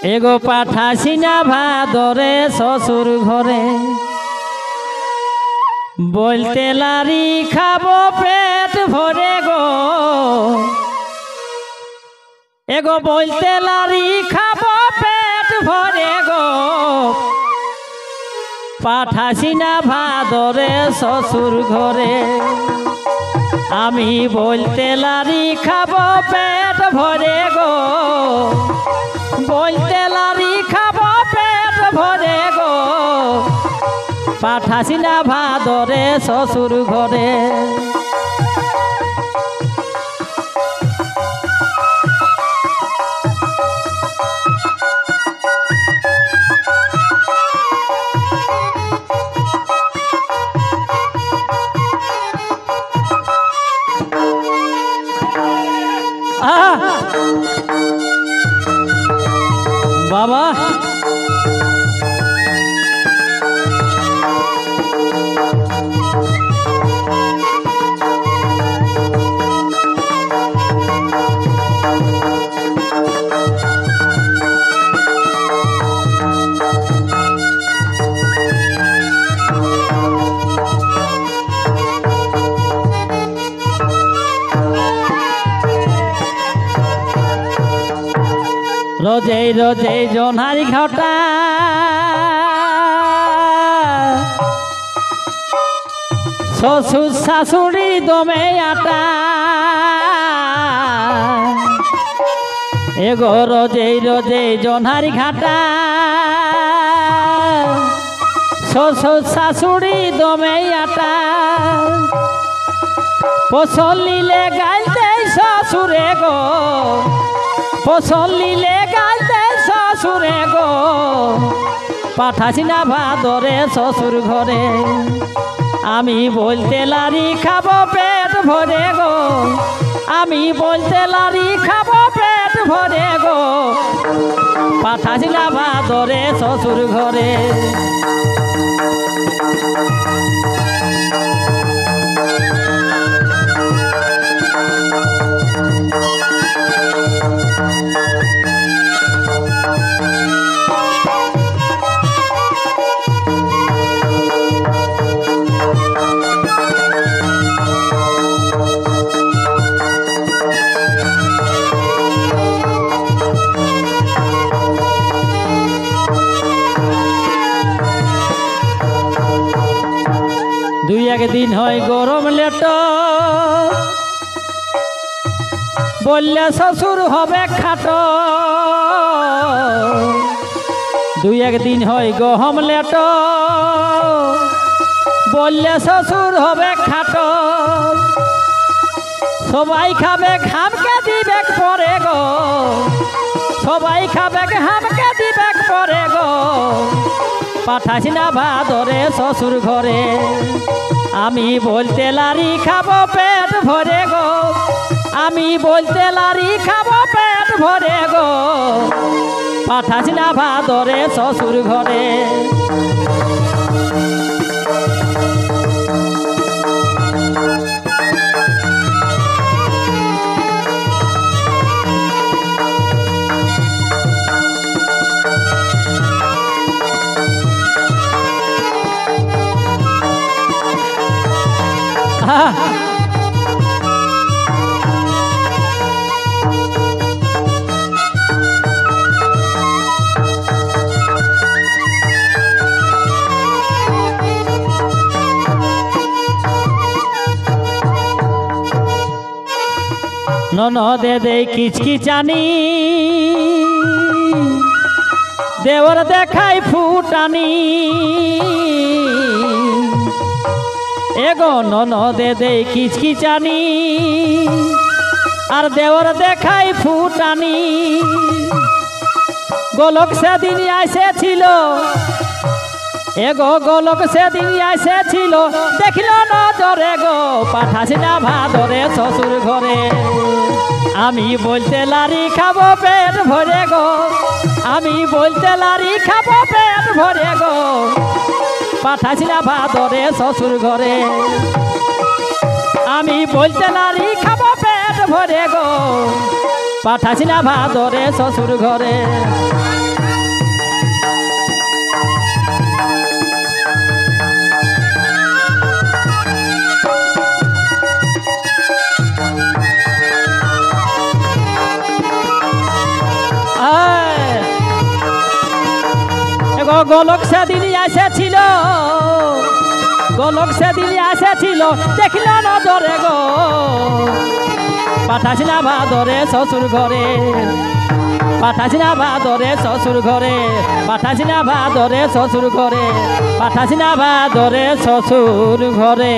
एगो पाठासीना भादरे ससुर घरे बोलते लारी खाबो पेट भरे गो एगो बोलते लारी खाबो पेट भरे गो पाठासीना भादरे ससुर घरे आमी बोलते लारी खाबो पेट भरे गो बोलते लारी खाबो पेट भरे गो पाठासीना भादरे ससुर घरे बाबा रोजे रोजे जोनारी घाटा ससुर शाशुड़ी दमे आटा एगो रोजे रोजे जोनारी घाटा ससुर शाशुड़ी दमे आटा पसलिले गाइते ससुरे गो पसलिले गाइते ससुरे गो पाठासीना भादरे ससुर घरे आमी बोलते लारी खाबो पेट भरे गो आमी बोलते लारी खाबो पेट भरे गो पाठासीना भादरे ससुर घरे दुई एक दिन है गरम लेट बोलले ससुर हबे खाटो दुई एक दिन है गहम लेट बोलले ससुर हबे खाटो सबाई खाबे घामके दिबे परे गो सबाई खाबे घामके दिबे परे गो पाठासीना भादरे ससुर घरे आमी बोलते लारी खाबो पेट भरे गो आमी बोलते लारी खाबो पेट भरे गो पाठासीना भादरे ससुर घरे ननदे दे किचकिचानी देवर देखाई फुटानी एगो ननदे दे किचकिचानी और देवर देखाई फुटानी गोलक से दिन आइसे छिलो एगो गोलक से दिन आइसे छिलो देखलो नजरे गो पाठासीना भादरे ससुर घरे आमी बोलते लारी खाबो पेट भरे गो आमी बोलते लारी खाबो पेट भरे गो पाठासीना भादरे ससुर घरे आमी बोलते लारी खाबो पेट भरे गो पाठासीना भादरे ससुर घरे। গোলক সেদিন এসেছিল, গোলক সেদিন এসেছিল দেখিল নজরে গো, পাঠাছি না ভাদরে শ্বশুর ঘরে, পাঠাছি না ভাদরে শ্বশুর ঘরে, পাঠাছি না ভাদরে শ্বশুর ঘরে, পাঠাছি না ভাদরে শ্বশুর ঘরে।